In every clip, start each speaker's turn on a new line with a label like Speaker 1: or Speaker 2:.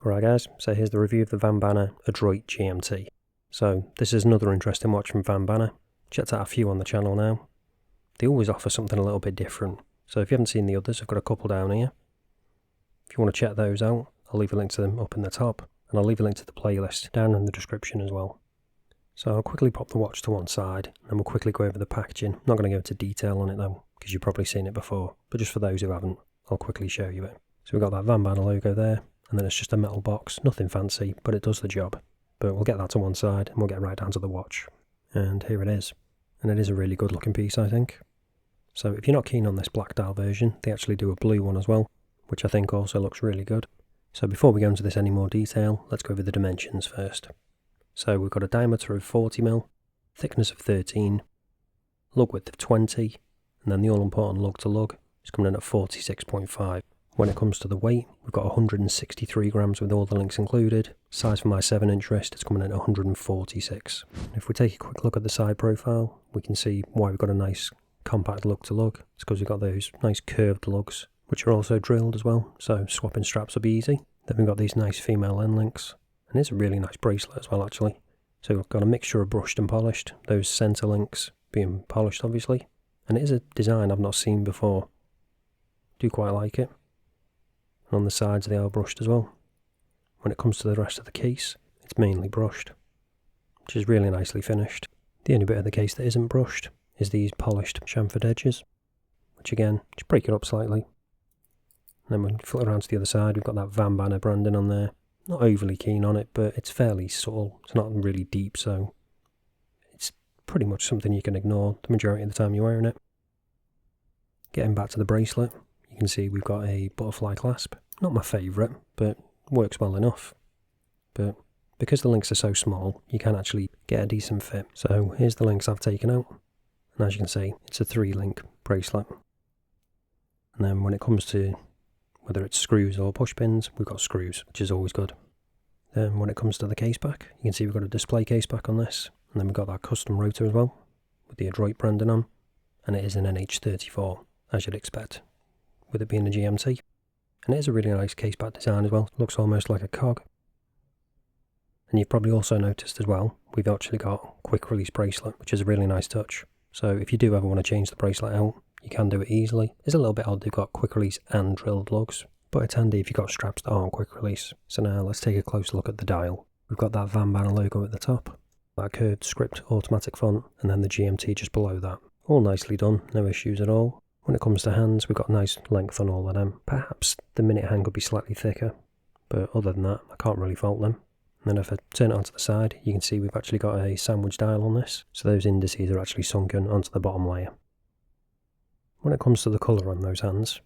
Speaker 1: Alright guys, so here's the review of the Vanbanner Adroit GMT. So this is another interesting watch from Vanbanner. Checked out a few on the channel now. They always offer something a little bit different. So if you haven't seen the others, I've got a couple down here. If you want to check those out, I'll leave a link to them up in the top. And I'll leave a link to the playlist down in the description as well. So I'll quickly pop the watch to one side, and we'll quickly go over the packaging. I'm not going to go into detail on it though, because you've probably seen it before. But just for those who haven't, I'll quickly show you it. So we've got that Vanbanner logo there. And then it's just a metal box, nothing fancy, but it does the job. But we'll get that to one side and we'll get right down to the watch. And here it is. And it is a really good looking piece, I think. So if you're not keen on this black dial version, they actually do a blue one as well, which I think also looks really good. So before we go into this any more detail, let's go over the dimensions first. So we've got a diameter of 40mm, thickness of 13, lug width of 20, and then the all important lug to lug is coming in at 46.5. When it comes to the weight, we've got 163 grams with all the links included. Size for my 7-inch wrist is coming in at 146. If we take a quick look at the side profile, we can see why we've got a nice compact lug to lug. It's because we've got those nice curved lugs, which are also drilled as well, so swapping straps will be easy. Then we've got these nice female end links, and it's a really nice bracelet as well actually. So we've got a mixture of brushed and polished, those centre links being polished obviously. And it is a design I've not seen before. Do quite like it. And on the sides they are brushed as well. When it comes to the rest of the case, it's mainly brushed, which is really nicely finished. The only bit of the case that isn't brushed is these polished chamfered edges, which again, just break it up slightly. And then when we flip around to the other side, we've got that Vanbanner branding on there. Not overly keen on it, but it's fairly subtle. It's not really deep, so it's pretty much something you can ignore the majority of the time you're wearing it. Getting back to the bracelet, you can see we've got a butterfly clasp. Not my favourite, but works well enough. But because the links are so small, you can actually get a decent fit. So here's the links I've taken out. And as you can see, it's a 3-link bracelet. And then when it comes to whether it's screws or push pins, we've got screws, which is always good. Then when it comes to the case back, you can see we've got a display case back on this. And then we've got that custom rotor as well, with the Adroit branding on. And it is an NH34, as you'd expect, with it being a GMT. And it is a really nice case back design as well. Looks almost like a cog. And you've probably also noticed as well, we've actually got quick release bracelet, which is a really nice touch. So if you do ever want to change the bracelet out, you can do it easily. It's a little bit odd they've got quick release and drilled lugs, but it's handy if you've got straps that aren't quick release. So now let's take a closer look at the dial. We've got that Vanbanner logo at the top, that curved script automatic font, and then the GMT just below that. All nicely done, no issues at all. When it comes to hands, we've got nice length on all of them. Perhaps the minute hand could be slightly thicker, but other than that, I can't really fault them. And then if I turn it onto the side, you can see we've actually got a sandwich dial on this, so those indices are actually sunken onto the bottom layer. When it comes to the colour on those hands,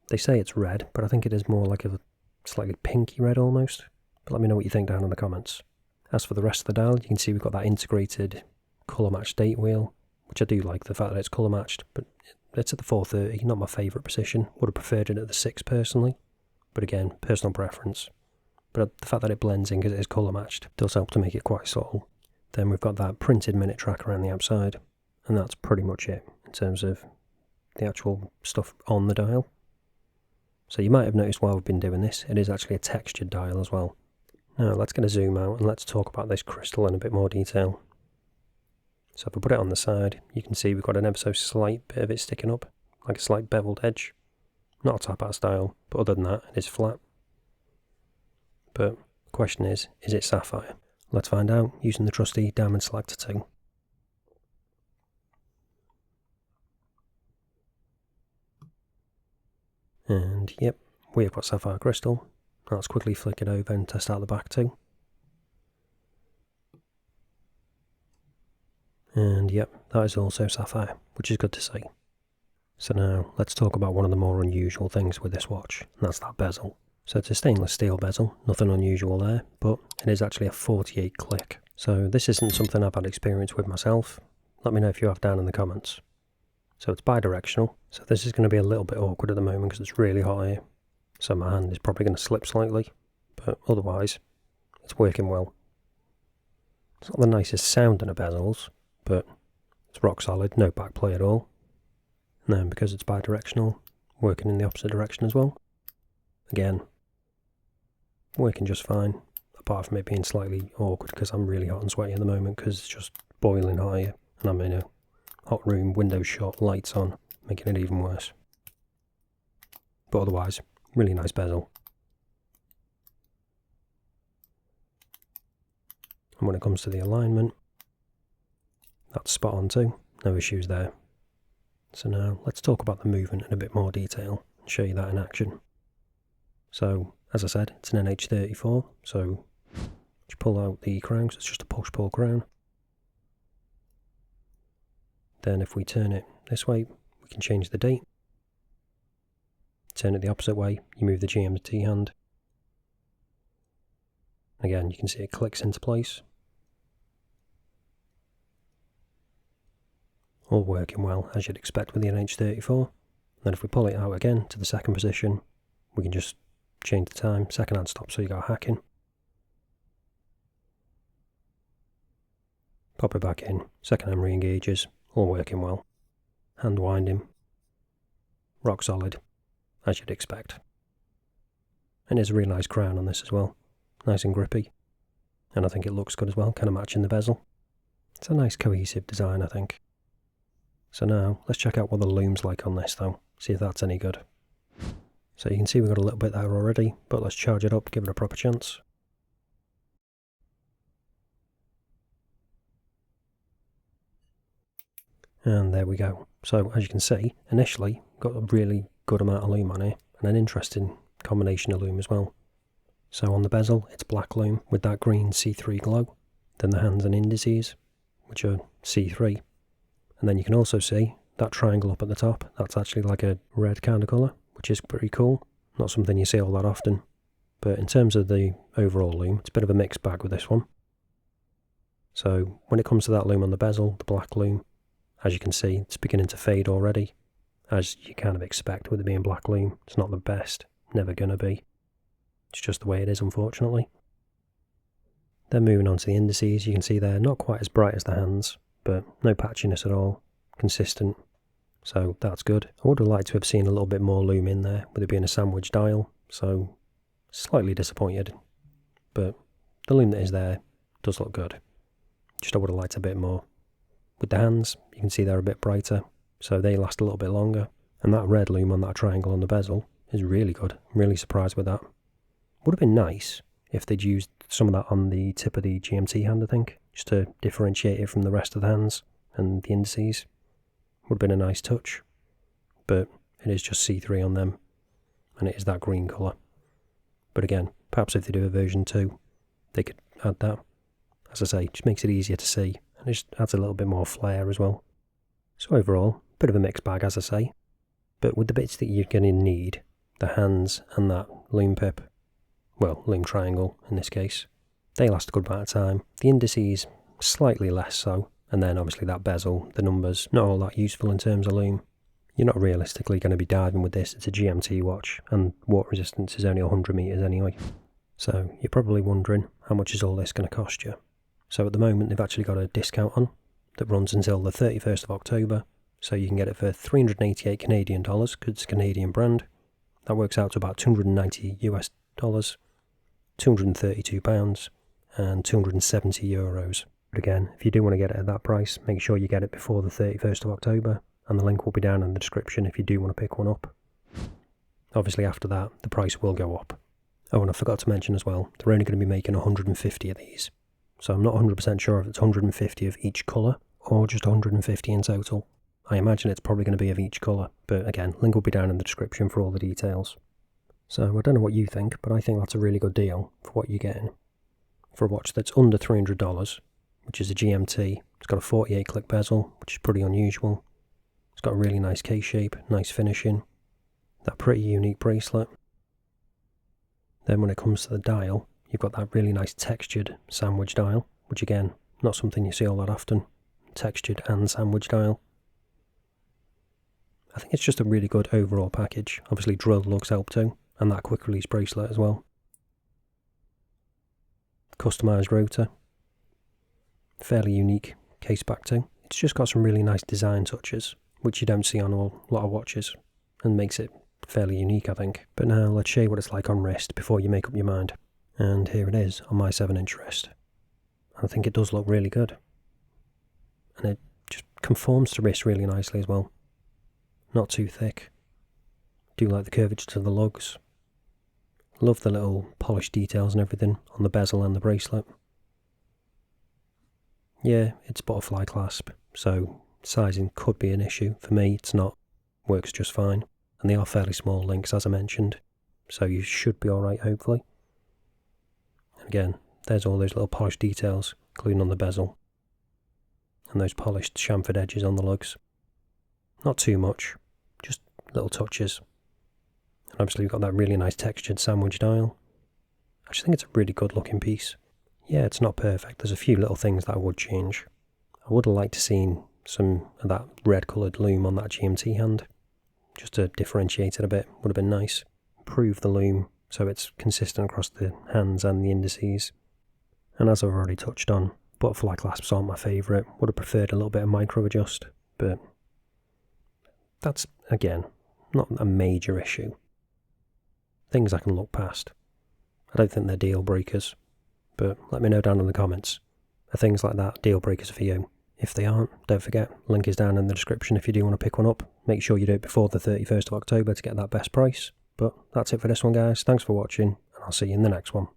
Speaker 1: they say it's red, but I think it is more like a slightly pinky red almost. But let me know what you think down in the comments. As for the rest of the dial, you can see we've got that integrated colour matched date wheel, which I do like the fact that it's colour matched, but it's at the 430, not my favourite position. Would have preferred it at the 6 personally, but again, personal preference. But the fact that it blends in because it is colour matched does help to make it quite subtle. Then we've got that printed minute tracker around the outside, and that's pretty much it in terms of the actual stuff on the dial. So you might have noticed while we've been doing this, it is actually a textured dial as well. Now let's get a zoom out and let's talk about this crystal in a bit more detail. So if I put it on the side, you can see we've got an ever so slight bit of it sticking up, like a slight beveled edge. Not a tap-out style, but other than that, it is flat. But the question is it sapphire? Let's find out using the trusty Diamond Selector 2. And yep, we have got sapphire crystal. Now let's quickly flick it over and test out the back too. And yep, that is also sapphire, which is good to see. So now, let's talk about one of the more unusual things with this watch, and that's that bezel. So it's a stainless steel bezel, nothing unusual there, but it is actually a 48 click. So this isn't something I've had experience with myself. Let me know if you have down in the comments. So it's bi-directional, so this is going to be a little bit awkward at the moment because it's really hot here. So my hand is probably going to slip slightly, but otherwise, it's working well. It's not the nicest sounding of bezels, but it's rock solid, no back play at all. And then because it's bi-directional, working in the opposite direction as well. Again, working just fine, apart from it being slightly awkward because I'm really hot and sweaty at the moment because it's just boiling hot here and I'm in a hot room, windows shut, lights on, making it even worse. But otherwise, really nice bezel. And when it comes to the alignment, that's spot on too, no issues there. So now let's talk about the movement in a bit more detail and show you that in action. So as I said, it's an NH34, so just pull out the crown because it's just a push-pull crown. Then if we turn it this way, we can change the date. Turn it the opposite way, you move the GMT hand. Again, you can see it clicks into place. All working well, as you'd expect with the NH34. Then if we pull it out again to the second position, we can just change the time, second hand stop, so you got hacking. Pop it back in, second hand re-engages, all working well. Hand winding, rock solid, as you'd expect. And there's a really nice crown on this as well, nice and grippy. And I think it looks good as well, kind of matching the bezel. It's a nice cohesive design, I think. So now, let's check out what the loom's like on this though, see if that's any good. So you can see we've got a little bit there already, but let's charge it up, give it a proper chance. And there we go. So as you can see, initially, got a really good amount of loom on here, and an interesting combination of loom as well. So on the bezel, it's black loom with that green C3 glow. Then the hands and indices, which are C3. And then you can also see that triangle up at the top, that's actually like a red kind of colour, which is pretty cool. Not something you see all that often. But in terms of the overall loom, it's a bit of a mixed bag with this one. So when it comes to that loom on the bezel, the black loom, as you can see, it's beginning to fade already. As you kind of expect with it being black loom, it's not the best, never gonna be. It's just the way it is, unfortunately. Then moving on to the indices, you can see they're not quite as bright as the hands, but no patchiness at all, consistent, so that's good. I would have liked to have seen a little bit more loom in there, with it being a sandwich dial, so slightly disappointed, but the loom that is there does look good. Just I would have liked a bit more. With the hands, you can see they're a bit brighter, so they last a little bit longer, and that red loom on that triangle on the bezel is really good. I'm really surprised with that. Would have been nice if they'd used some of that on the tip of the GMT hand, I think, just to differentiate it from the rest of the hands and the indices. Would have been a nice touch, but it is just C3 on them, and it is that green colour. But again, perhaps if they do a version 2, they could add that. As I say, it just makes it easier to see, and it just adds a little bit more flair as well. So overall, bit of a mixed bag, as I say, but with the bits that you're going to need, the hands and that loom pip, well, loom triangle in this case, they last a good amount of time. The indices, slightly less so, and then obviously that bezel, the numbers, not all that useful in terms of loom. You're not realistically going to be diving with this, it's a GMT watch, and water resistance is only 100 metres anyway. So you're probably wondering, how much is all this going to cost you? So at the moment they've actually got a discount on, that runs until the 31st of October, so you can get it for $388 Canadian dollars, because it's a Canadian brand. That works out to about $290 US dollars, £232, and €270. But again, if you do want to get it at that price, make sure you get it before the 31st of October, and the link will be down in the description if you do want to pick one up. Obviously after that, the price will go up. Oh, and I forgot to mention as well, they're only going to be making 150 of these. So I'm not 100% sure if it's 150 of each colour, or just 150 in total. I imagine it's probably going to be of each colour, but again, link will be down in the description for all the details. So I don't know what you think, but I think that's a really good deal for what you're getting. For a watch that's under $300, which is a GMT, it's got a 48 click bezel, which is pretty unusual. It's got a really nice case shape, nice finishing, that pretty unique bracelet. Then when it comes to the dial, you've got that really nice textured sandwich dial, which again, not something you see all that often. Textured and sandwich dial. I think it's just a really good overall package. Obviously drilled lugs help too, and that quick release bracelet as well. Customised rotor. Fairly unique case back too. It's just got some really nice design touches, which you don't see on a lot of watches, and makes it fairly unique I think. But now let's show you what it's like on wrist before you make up your mind. And here it is on my 7-inch wrist. I think it does look really good. And it just conforms to wrist really nicely as well. Not too thick. Do like the curvature to the lugs. Love the little polished details and everything on the bezel and the bracelet. Yeah, it's butterfly clasp, so sizing could be an issue. For me, it's not. Works just fine. And they are fairly small links, as I mentioned. So you should be alright, hopefully. And again, there's all those little polished details, including on the bezel. And those polished chamfered edges on the lugs. Not too much, just little touches. And obviously we've got that really nice textured sandwich dial. I just think it's a really good looking piece. Yeah, it's not perfect. There's a few little things that I would change. I would have liked to seen some of that red coloured loom on that GMT hand. Just to differentiate it a bit, would have been nice. Improve the loom so it's consistent across the hands and the indices. And as I've already touched on, butterfly clasps aren't my favourite. Would have preferred a little bit of micro adjust, but that's, again, not a major issue. Things I can look past. I don't think they're deal breakers, but let me know down in the comments. Are things like that deal breakers for you? If they aren't, don't forget, link is down in the description if you do want to pick one up. Make sure you do it before the 31st of October to get that best price. But that's it for this one, guys. Thanks for watching, and I'll see you in the next one.